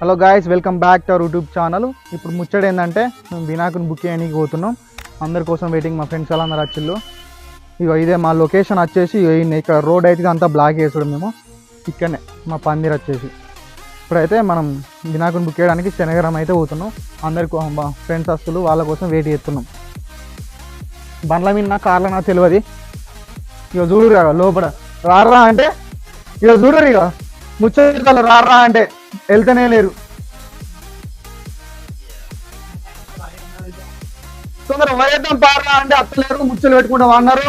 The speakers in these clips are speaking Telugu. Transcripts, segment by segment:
Hello guys, welcome back to our YouTube channel. ఇప్పుడు ముచ్చట ఏంటంటే మేము వినాయకుని బుక్ చేయడానికి పోతున్నాం. అందరి కోసం వెయిటింగ్. మా ఫ్రెండ్స్ అలా అందరు వచ్చిళ్ళు. ఇక ఇదే మా లొకేషన్ వచ్చేసి ఇక్కడ రోడ్ అయితే అంతా బ్లాక్ వేసాడు. మేము ఇక్కడనే మా పందిర్ వచ్చేసి ఇప్పుడైతే మనం వినాయకుని బుక్ చేయడానికి శనగరం అయితే పోతున్నాం. అందరికి ఫ్రెండ్స్ వస్తులు వాళ్ళ కోసం వెయిట్ చేస్తున్నాం. బండ్ల మీద కార్ల నాకు తెలియదు. ఇక చూడరు ఇక లోపల రారా అంటే ఇక చూడరు. ఇక ముచ్చట రారా అంటే వెళ్తేనే లేరు. తొందర వరేద్దాం పారా అంటే అత్తలేరు. ముచ్చలు పెట్టుకుంటాం అన్నారు.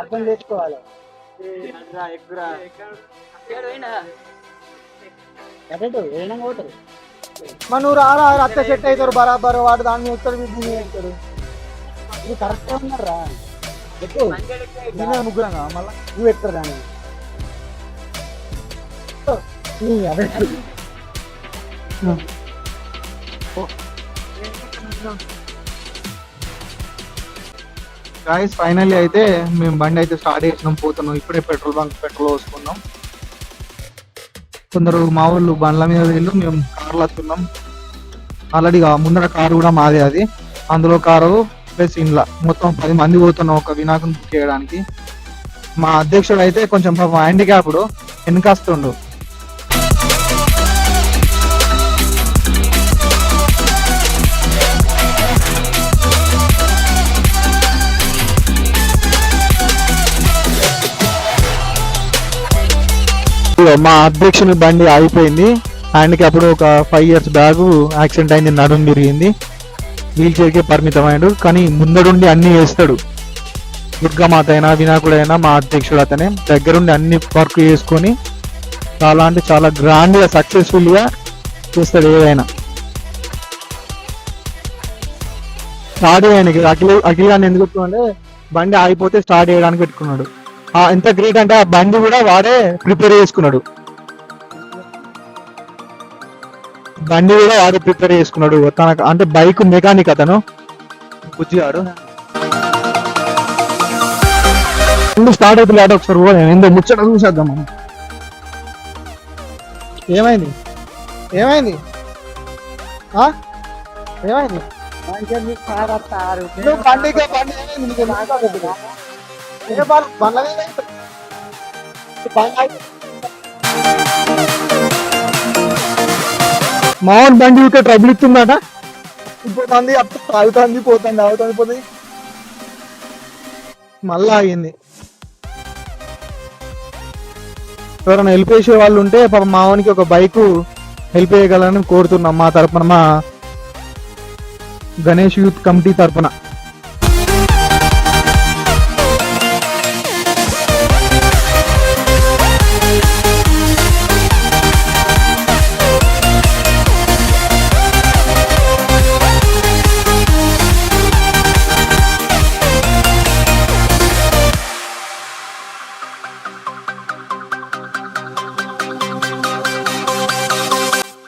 అర్థం చేసుకోవాలి. మన రారా అత్త సెట్ అవుతారు బరాబర్. వాడు దాన్ని ఎక్కుతాడు, దీన్ని ఎక్కుతాడు. ఇది కరెక్ట్ ఉన్నారా? ముగ్గురంగా మళ్ళీ నువ్వు ఎక్కుతారు దాన్ని. గాయ్స్ ఫైనల్లీ అయితే మేము బండి అయితే స్టార్ట్ చేసినాం, పోతున్నాం. ఇప్పుడే పెట్రోల్ పోసుకున్నాం. కొందరు మా ఊళ్ళు బండ్ల మీద వెళ్ళు, మేము కార్లు వస్తున్నాం. ఆల్రెడీ ముందర కారు కూడా మాదే. అది అందులో కారు ప్లస్ ఇంట్లో మొత్తం 10 మంది పోతున్నాం ఒక వినాయకుని బుక్ చేయడానికి. మా అధ్యక్షుడు అయితే కొంచెం పాపం హ్యాండిక్యాప్డ్, వెనకాస్తుండు. మా అధ్యక్షుని బండి ఆగిపోయింది. హ్యాండిక్యాప్డ్ ఒక 5 years బ్యాక్ యాక్సిడెంట్ అయింది, నడుము తిరిగింది. వీల్ చైర్కే పరిమితం అయ్యాడు. కానీ ముందడుండి అన్ని చేస్తాడు. దుర్గామాత అయినా వినాయకుడైనా మా అధ్యక్షుడు అతనే దగ్గరుండి అన్ని వర్క్ చేసుకొని చాలా అంటే చాలా గ్రాండ్ గా సక్సెస్ఫుల్ గా చేస్తాడు ఏదైనా. స్టార్ట్ చేయడానికి అఖిల్ గారిని ఎందుకు అంటే బండి ఆగిపోతే స్టార్ట్ చేయడానికి పెట్టుకున్నాడు. ఎంత గ్రేట్ అంటే ఆ బండి కూడా వాడే ప్రిపేర్ చేసుకున్నాడు. తనకు అంటే బైక్ మెకానిక్ అతను బుజ్జిగాడు. స్టార్ట్ అవుతుంది ఆట. ఒకసారి పోదాం, ఏందో ముచ్చట చూసేద్దాం మనం. ఏమైంది ఏమైంది ఏమైంది? మామూలు బండి ఊరికే ట్రబుల్ ఇస్తుందట. పోతుంది పోతుంది మళ్ళా ఆగింది. ఎవరైనా హెల్ప్ చేసే వాళ్ళు ఉంటే పాప మావానికి ఒక బైక్ హెల్ప్ చేయగలని కోరుతున్నాం మా తరపున, మా గణేష్ యూత్ కమిటీ తరపున.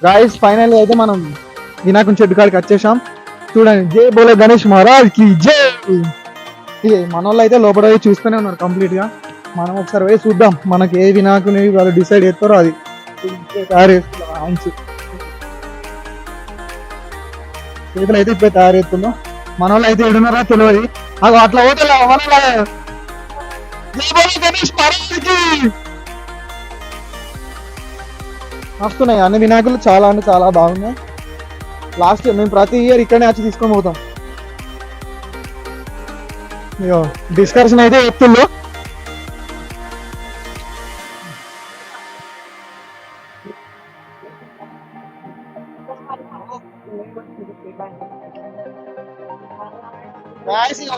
గాయస్ ఫైనల్లీ అయితే మనం వినాయకుని చెట్టు కాడికి వచ్చేసాం. చూడండి, జై బోలో గణేష్ మహారాజ్ కి జై. మన వాళ్ళు అయితే లోపల చూస్తూనే ఉన్నారు కంప్లీట్ గా. మనం ఒకసారి పోయి చూద్దాం మనకి ఏ వినాయకుని వాళ్ళు డిసైడ్ చేస్తారో అది తయారు చేస్తున్నాం. చేతులు అయితే ఇప్పుడే తయారు చేస్తున్నాం. మన వాళ్ళు అయితే ఏడున్నారా తెలియదు. అది అట్లా పోతే గణేష్ మహారాజ్ కి వస్తున్నాయి అన్ని వినాయకులు. చాలా అంటే చాలా బాగున్నాయి. లాస్ట్ మేము ప్రతి ఇయర్ ఇక్కడనే వచ్చి తీసుకొని పోతాం. డిస్కషన్ అయితే చెప్తుందో.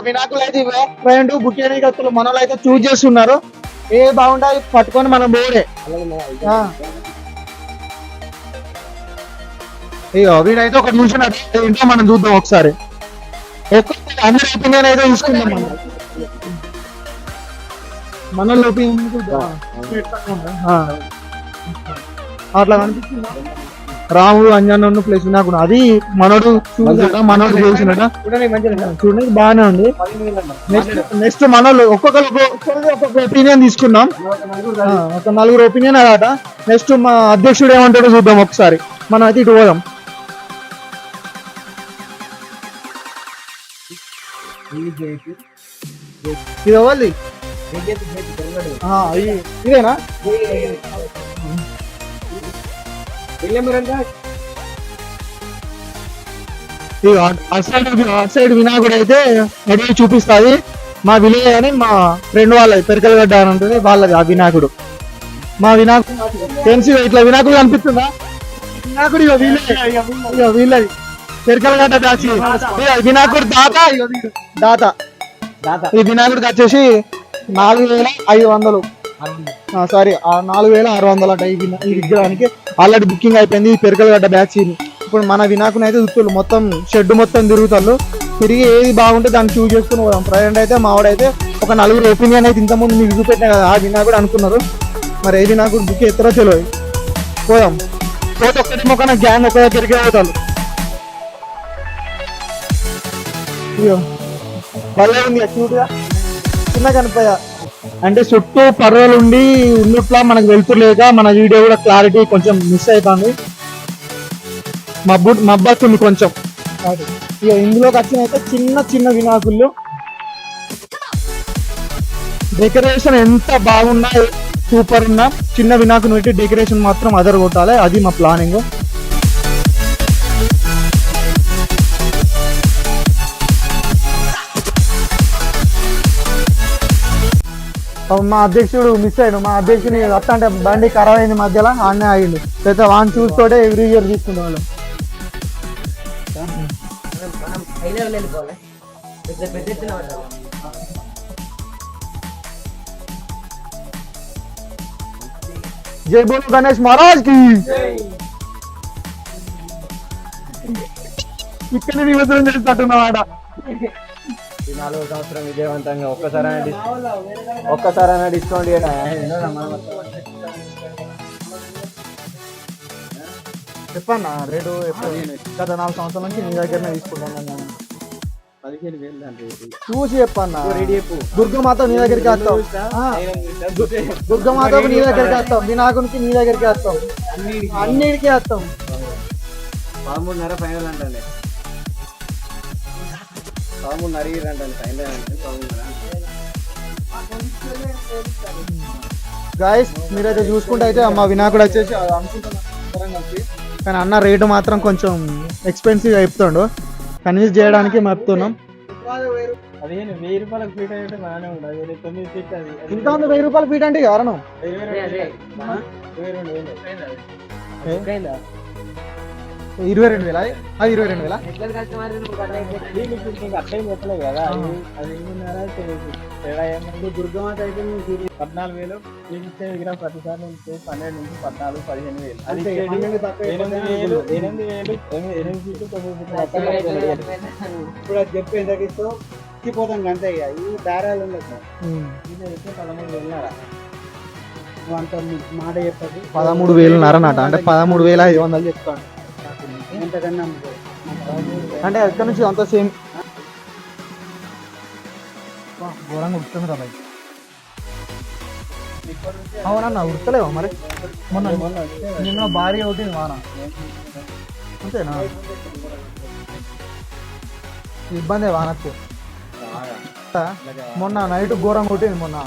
వినాయకులు అయితే బుక్ చేయడానికి వస్తున్నారు. మన వాళ్ళు అయితే చూజ్ చేస్తున్నారు. ఏ బాగుంటాయి పట్టుకొని మనం పోడే. వీడైతే ఒక నిమిషం ఇంట్లో మనం చూద్దాం ఒకసారి. అందరి ఒపీనియన్ అయితే తీసుకుందాం మనం. మన లోపి అట్లా కనిపిస్తుందా రాముడు అంజన్న ప్లేస్ వినాయకుడు అది మనోడు చూసాడ మనోడు చూసినట చూడడానికి బాగానే ఉంది. నెక్స్ట్ మనోళ్ళు ఒక్కొక్క ఒపీనియన్ తీసుకున్నాం, ఒక 4 ఒపీనియన్ అదట. నెక్స్ట్ మా అధ్యక్షుడు ఏమంటాడో చూద్దాం ఒకసారి. మనం అయితే ఇటు పోదాం. ఇది ఎవరిది? ఇదేనా? అటు సైడ్ వినాయకుడు అయితే ఎడికి చూపిస్తుంది. మా విలేజ్ అని మా ఫ్రెండ్ వాళ్ళది పెరకలగడ్డ అని ఉంటుంది, వాళ్ళది ఆ వినాయకుడు. మా వినాయకుడు తెలిసి ఇట్లా వినాయకుడు కనిపిస్తుందా? వినాయకుడు వీళ్ళది పెరకలగడ్డ దాచి వినాయకుడు దాత. ఈ వినాయకుడికి వచ్చేసి 4,500 సారీ 4,600 అట. ఈ విగ్రహానికి ఆల్రెడీ బుకింగ్ అయిపోయింది. ఈ పెరకలగడ్డ బ్యాచ్. ఇప్పుడు మన వినాయకుని అయితే చూస్తున్నారు, మొత్తం షెడ్ మొత్తం తిరుగుతారు. తిరిగి ఏది బాగుంటే దాన్ని చూస్ చేసుకుని పోదాం. ప్రజెంట్ అయితే మావాడైతే ఒక 4 ఒపీనియన్ అయితే ఇంతకుముందు మీకు చూపెట్టినా కదా, ఆ వినాయకుడు అనుకున్నారు. మరి ఏ వినాయకుడు బుక్ ఎత్తరో తెలియదు. పోదాం. పోతే ఒక్కటి మొక్క గ్యాంగ్ ఒక్క దగ్గరికి పోతారు. అయ్యో భలే ఉంది క్యూట్గా, చిన్న కనిపోయా. అంటే చుట్టూ పర్వలు ఉండి ఉన్నట్లా మనకు వెళ్తులేక మన వీడియో కూడా క్లారిటీ కొంచెం మిస్ అవుతుంది. మబ్బస్తుంది కొంచెం. ఇక ఇందులోకి వచ్చిన అయితే చిన్న వినాయకులు. డెకరేషన్ ఎంత బాగున్నా సూపర్ ఉన్నా, చిన్న వినాయకుని పెట్టి డెకరేషన్ మాత్రం అదర్ కొట్టాలి. అది మా ప్లానింగ్. మా అధ్యక్షుడు మిస్ అయ్యాడు. మా అధ్యక్షుని వస్తా అంటే బండి ఖరాబ్ అయింది మధ్యలో, ఆడనే ఆగిండు. అయితే వాడిని చూస్తూనే ఎవ్రీ ఇయర్ తీసుకునే వాళ్ళు. జై బోలో గణేష్ మహారాజ్ కి. ఇక్కడ నిమజ్జనం చేస్తున్నమాట. 4వ సంవత్సరం విజయవంతంగా ఒక్కసారైనా డిస్కౌంట్ చెప్పన్నా రేటు. గత 4 సంవత్సరాల నుంచి నీ దగ్గరనే తీసుకుంటాను. 15,000 చూసి చెప్పన్నా. దుర్గమాత నీ దగ్గరికి వస్తాం, దుర్గమాతకు నీ దగ్గరికి వస్తాం, వినాయకునికి నీ దగ్గరికి వస్తాం, అన్నిటికీ వస్తాం. 13.5 ఫైనల్ అంటే 13.5 అంటే ఫైనల్ అంటే 13.5. గాయస్ మీరైతే చూసుకుంటే అయితే మా వినాయకుడు వచ్చేసి అనుకుంటున్నాం, కానీ అన్న రేటు మాత్రం కొంచెం ఎక్స్పెన్సివ్ చెప్తాడు. కన్విన్స్ చేయడానికి చెప్తున్నాం. 1,000 రూపాయలకు ఫీట్ అయితే బాగానే ఉండదు. 9 ఫీట్ అది ఇంకా ఉంది. 1,000 రూపాయల ఫీట్ అంటే కారణం 22,000. 22,000 అది 22,000 అట్లే చెప్పలేదు కదా. అది తేడా ఏమంటే దుర్గమాత అయితే 14,000 మీకు ఇచ్చే విగ్రహం ప్రతిసారి 12 నుంచి 14, 15,000. అది 8,000, 8 ఫీట్లు 9 ఫీట్లు. ఇప్పుడు అది చెప్పి ఎంత ఇస్తావు పోతాం అంతే. ఈ దారాలు ఉండదు. ఇది అయితే 13,000. అంత మాట చెప్పదు. 13,500 అంటే 13,500 చెప్తాను. ఎంతకన్నా అంటే ఎక్కడి నుంచి అంత సేమ్ ఘోరంగా ఉడుతుంది రా బయట. అవునన్నా ఉడతలేవా మరి? నిన్న భారీ అవుతుంది వాన, అంతేనా? ఇబ్బంది వానకు. మొన్న నైట్ ఘోరంగా కొట్టింది. మొన్న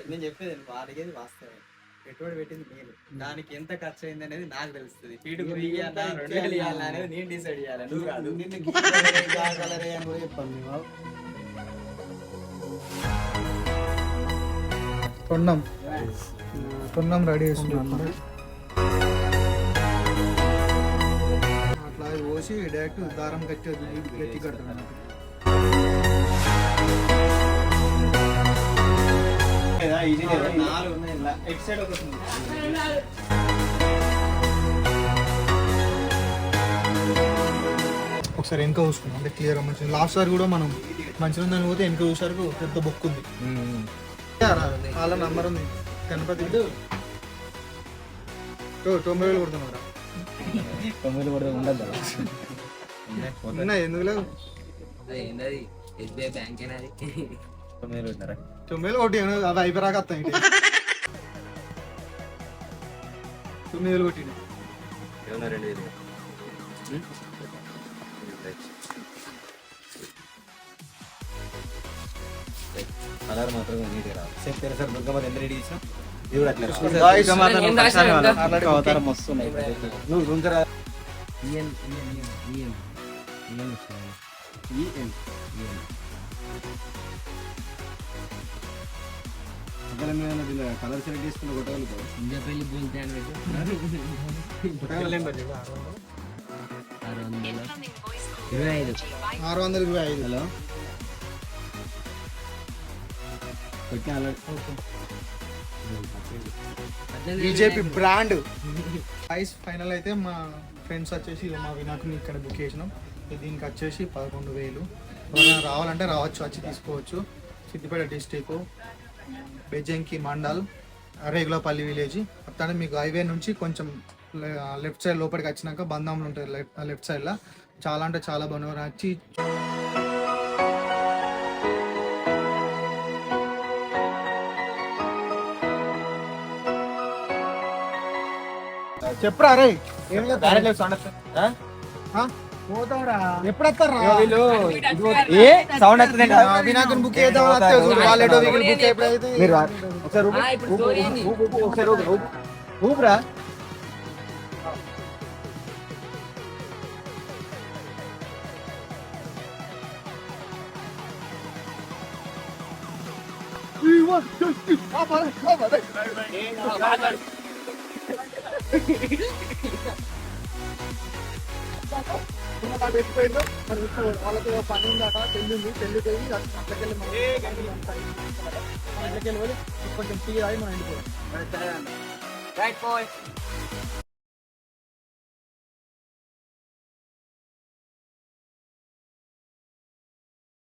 నేను చెప్పేది అడిగేది వాస్తవం. పెట్టుబడి పెట్టింది నేను, దానికి ఎంత ఖర్చు అయింది అనేది నాకు తెలుస్తుంది. ఫీటుకు 2,000 ఇవ్వాలా అనేది నేను డిసైడ్ చేయాలి, నువ్వు కాదు. కొన్నాం రెడీ చేస్తున్నాం. అట్లా పోసి డైరెక్ట్ దారం గట్టి కడుతున్నాను. నాలుగు ఉన్నాయి ఇలా. ఇటు సైడ్ ఒకటి ఉంది. ఒకసారి వెనక చూసుకున్నాం అంటే క్లియర్గా మంచిగా. లాస్ట్ సార్ కూడా మనం మంచిగా ఉందని పోతే వెనక చూసారు పెద్ద బొక్కు ఉంది. వాళ్ళ నంబర్ ఉంది గణపతి 90,000 కొడుతున్నారా? 9 కూడా ఉండదు ఉన్నాయి ఎందుకు లేదు? ఎస్బీఐ బ్యాంక్ 90,000 కొట్టి అవి అయిపోయాక వస్తాయి. 9,000 కొట్టి కలర్ మాత్రం నీట్గా రాదు. సేమ్ పేరు సార్ దుర్గమ్మ ఎంత రెడీ చేసినా ఇది కూడా అట్లా అవతారం వస్తున్నాయి. నువ్వు గుంజరా కలర్ సెలెక్ట్ చేసుకుని కొట్టగలుగుతావు. 625. Hello BJP brand price final అయితే మా ఫ్రెండ్స్ వచ్చేసి మా వినాయకుని ఇక్కడ బుక్ చేసినాం. దీనికి వచ్చేసి 11,000. ఎవరైనా రావాలంటే రావచ్చు, వచ్చి తీసుకోవచ్చు. Siddipet district Bejjanki mandal Regulapalli village. అట్లానే మీకు హైవే నుంచి కొంచెం లెఫ్ట్ సైడ్ లోపలికి వచ్చినాక బంధంలు ఉంటుంది లెఫ్ట్ సైడ్లో. చాలా అంటే చాలా బాగున్నారు. వచ్చి చెప్పరా రే ఎప్పుడు వస్తారా? సౌండ్ వస్తుంది. వినాయకుని బుక్ చేద్దాం బుక్ ఎప్పుడైతే మీరు ఒకసారి ఊపురా. వాళ్ళకి పని ఉందట, పెళ్ళి ఉంది. పెళ్లి పోయి అట్లకెళ్ళి కొంచెం టీ తాగి మనం వెళ్ళిపోయాం.